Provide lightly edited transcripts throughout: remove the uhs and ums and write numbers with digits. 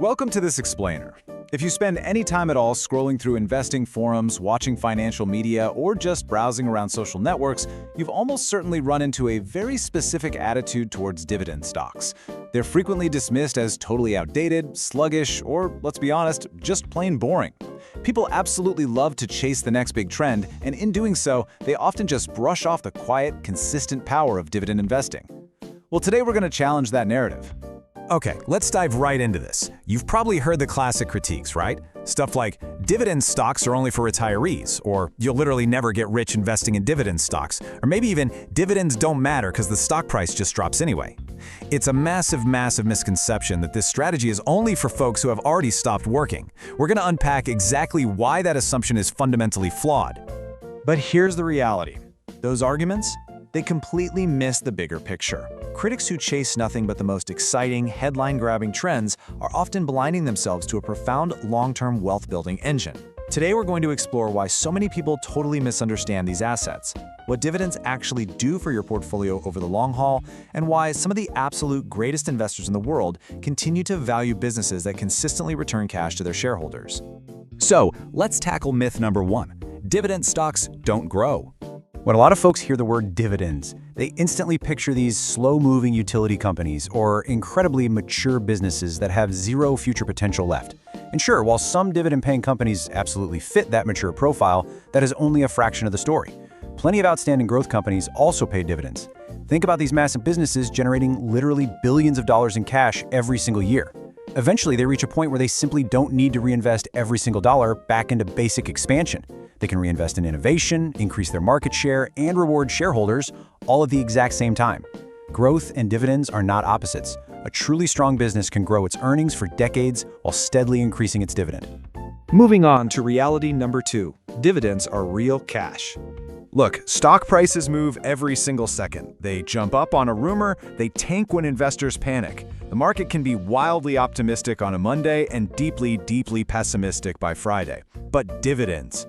Welcome to this explainer. If you spend any time at all scrolling through investing forums, watching financial media, or just browsing around social networks, you've almost certainly run into a very specific attitude towards dividend stocks. They're frequently dismissed as totally outdated, sluggish, or, let's be honest, just plain boring. People absolutely love to chase the next big trend, and in doing so, they often just brush off the quiet, consistent power of dividend investing. Well, today we're going to challenge that narrative. Okay, let's dive right into this. You've probably heard the classic critiques, right? Stuff like, dividend stocks are only for retirees, or you'll literally never get rich investing in dividend stocks, or maybe even dividends don't matter because the stock price just drops anyway. It's a massive misconception that this strategy is only for folks who have already stopped working. We're going to unpack exactly why that assumption is fundamentally flawed. But here's the reality. Those arguments, they completely miss the bigger picture. Critics who chase nothing but the most exciting, headline-grabbing trends are often blinding themselves to a profound long-term wealth-building engine. Today we're going to explore why so many people totally misunderstand these assets, what dividends actually do for your portfolio over the long haul, and why some of the absolute greatest investors in the world continue to value businesses that consistently return cash to their shareholders. So, let's tackle myth number 1. Dividend stocks don't grow. When a lot of folks hear the word dividends, they instantly picture these slow-moving utility companies or incredibly mature businesses that have zero future potential left. And sure, while some dividend-paying companies absolutely fit that mature profile, that is only a fraction of the story. Plenty of outstanding growth companies also pay dividends. Think about these massive businesses generating literally billions of dollars in cash every single year. Eventually, they reach a point where they simply don't need to reinvest every single dollar back into basic expansion. They can reinvest in innovation, increase their market share, and reward shareholders, all at the exact same time. Growth and dividends are not opposites. A truly strong business can grow its earnings for decades while steadily increasing its dividend. Moving on to reality number 2. Dividends are real cash. Look, stock prices move every single second. They jump up on a rumor, they tank when investors panic. The market can be wildly optimistic on a Monday and deeply pessimistic by Friday. But dividends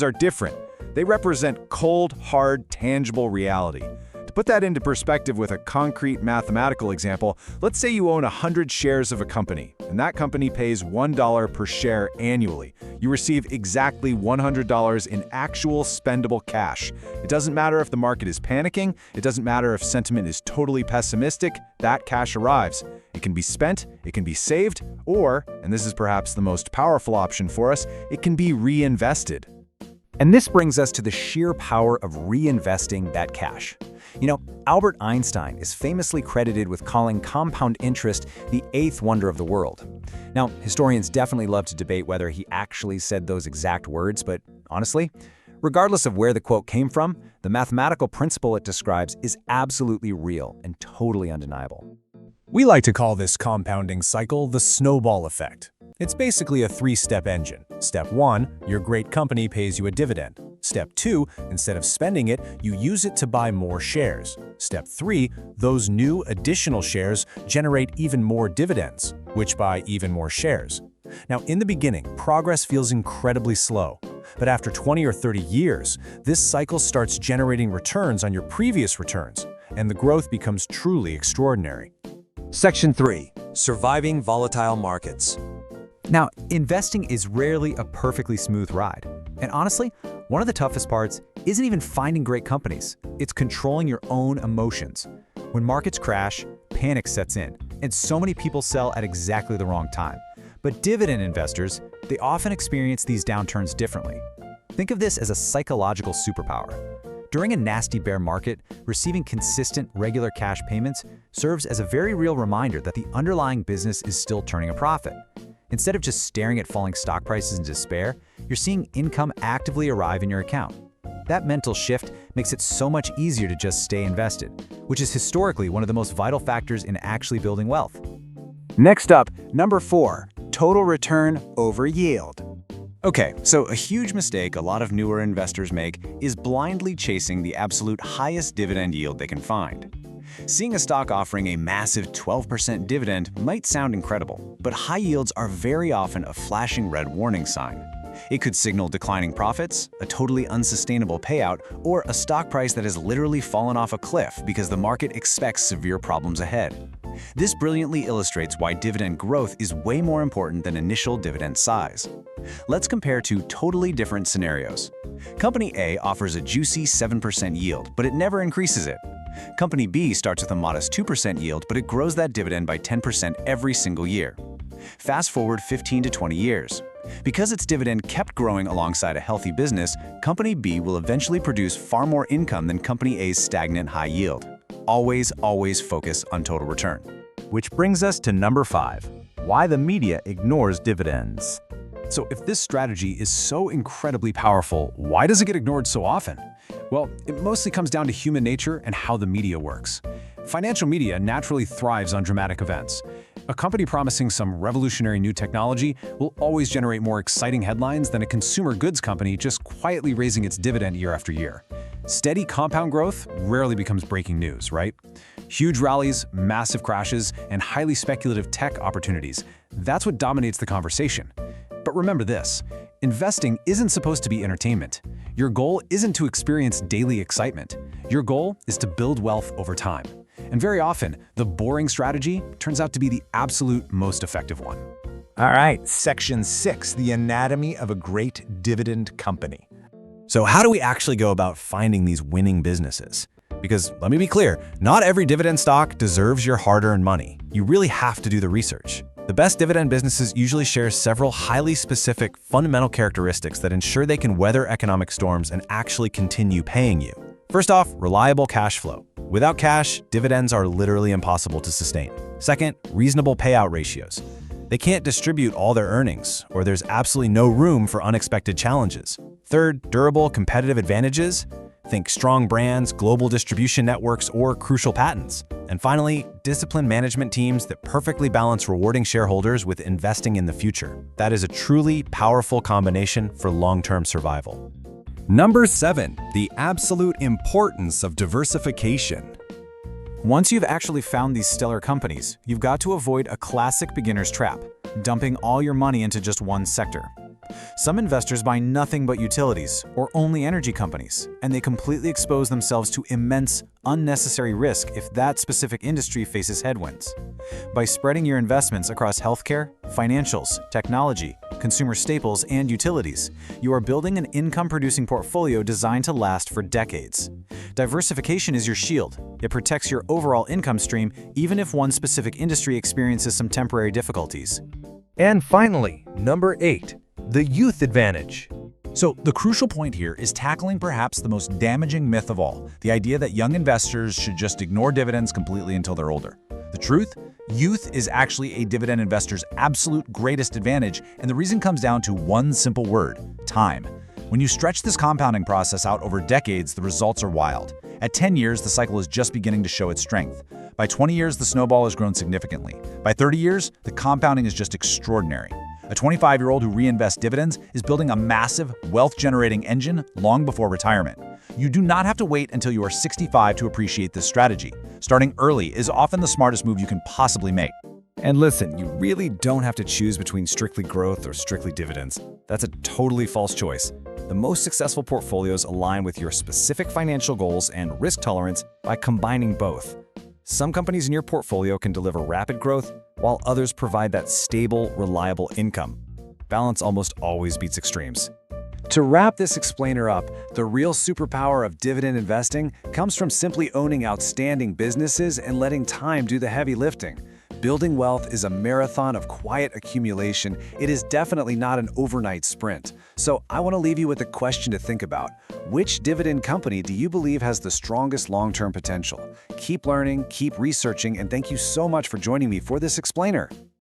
are different. They represent cold, hard, tangible reality. To put that into perspective with a concrete mathematical example, let's say you own 100 shares of a company, and that company pays $1 per share annually. You receive exactly $100 in actual spendable cash. It doesn't matter if the market is panicking, it doesn't matter if sentiment is totally pessimistic, that cash arrives. It can be spent, it can be saved, or, and this is perhaps the most powerful option for us, it can be reinvested. And this brings us to the sheer power of reinvesting that cash. You know, Albert Einstein is famously credited with calling compound interest the eighth wonder of the world. Now, historians definitely love to debate whether he actually said those exact words, but honestly, regardless of where the quote came from, the mathematical principle it describes is absolutely real and totally undeniable. We like to call this compounding cycle the snowball effect. It's basically a 3-step engine. Step 1, your great company pays you a dividend. Step 2, instead of spending it, you use it to buy more shares. Step 3, those new additional shares generate even more dividends, which buy even more shares. Now, in the beginning, progress feels incredibly slow. But after 20 or 30 years, this cycle starts generating returns on your previous returns, and the growth becomes truly extraordinary. Section 3. Surviving volatile markets. Now, investing is rarely a perfectly smooth ride. And honestly, one of the toughest parts isn't even finding great companies. It's controlling your own emotions. When markets crash, panic sets in, and so many people sell at exactly the wrong time. But dividend investors, they often experience these downturns differently. Think of this as a psychological superpower. During a nasty bear market, receiving consistent, regular cash payments serves as a very real reminder that the underlying business is still turning a profit. Instead of just staring at falling stock prices in despair, you're seeing income actively arrive in your account. That mental shift makes it so much easier to just stay invested, which is historically one of the most vital factors in actually building wealth. Next up, number 4, total return over yield. Okay, so a huge mistake a lot of newer investors make is blindly chasing the absolute highest dividend yield they can find. Seeing a stock offering a massive 12% dividend might sound incredible, but high yields are very often a flashing red warning sign. It could signal declining profits, a totally unsustainable payout, or a stock price that has literally fallen off a cliff because the market expects severe problems ahead. This brilliantly illustrates why dividend growth is way more important than initial dividend size. Let's compare two totally different scenarios. Company A offers a juicy 7% yield, but it never increases it. Company B starts with a modest 2% yield, but it grows that dividend by 10% every single year. Fast forward 15 to 20 years. Because its dividend kept growing alongside a healthy business, Company B will eventually produce far more income than Company A's stagnant high yield. Always focus on total return. Which brings us to number 5, why the media ignores dividends. So if this strategy is so incredibly powerful, why does it get ignored so often? Well, it mostly comes down to human nature and how the media works. Financial media naturally thrives on dramatic events. A company promising some revolutionary new technology will always generate more exciting headlines than a consumer goods company just quietly raising its dividend year after year. Steady compound growth rarely becomes breaking news, right? Huge rallies, massive crashes, and highly speculative tech opportunities. That's what dominates the conversation. But remember this, investing isn't supposed to be entertainment. Your goal isn't to experience daily excitement. Your goal is to build wealth over time. And very often, the boring strategy turns out to be the absolute most effective one. All right, Section 6, the anatomy of a great dividend company. So how do we actually go about finding these winning businesses? Because let me be clear, not every dividend stock deserves your hard-earned money. You really have to do the research. The best dividend businesses usually share several highly specific fundamental characteristics that ensure they can weather economic storms and actually continue paying you. First off, reliable cash flow. Without cash, dividends are literally impossible to sustain. Second, reasonable payout ratios. They can't distribute all their earnings, or there's absolutely no room for unexpected challenges. Third, durable competitive advantages. Think strong brands, global distribution networks, or crucial patents. And finally, disciplined management teams that perfectly balance rewarding shareholders with investing in the future. That is a truly powerful combination for long-term survival. Number 7, the absolute importance of diversification. Once you've actually found these stellar companies, you've got to avoid a classic beginner's trap, dumping all your money into just one sector. Some investors buy nothing but utilities or only energy companies, and they completely expose themselves to immense, unnecessary risk if that specific industry faces headwinds. By spreading your investments across healthcare, financials, technology, consumer staples, and utilities, you are building an income-producing portfolio designed to last for decades. Diversification is your shield. It protects your overall income stream even if one specific industry experiences some temporary difficulties. And finally, number 8, the youth advantage. So the crucial point here is tackling perhaps the most damaging myth of all, the idea that young investors should just ignore dividends completely until they're older. The truth? Youth is actually a dividend investor's absolute greatest advantage, and the reason comes down to one simple word: time. When you stretch this compounding process out over decades, the results are wild. At 10 years, the cycle is just beginning to show its strength. By 20 years, the snowball has grown significantly. By 30 years, the compounding is just extraordinary. A 25-year-old who reinvests dividends is building a massive, wealth-generating engine long before retirement. You do not have to wait until you are 65 to appreciate this strategy. Starting early is often the smartest move you can possibly make. And listen, you really don't have to choose between strictly growth or strictly dividends. That's a totally false choice. The most successful portfolios align with your specific financial goals and risk tolerance by combining both. Some companies in your portfolio can deliver rapid growth, while others provide that stable, reliable income. Balance almost always beats extremes. To wrap this explainer up, the real superpower of dividend investing comes from simply owning outstanding businesses and letting time do the heavy lifting. Building wealth is a marathon of quiet accumulation. It is definitely not an overnight sprint. So I want to leave you with a question to think about. Which dividend company do you believe has the strongest long-term potential? Keep learning, keep researching, and thank you so much for joining me for this explainer.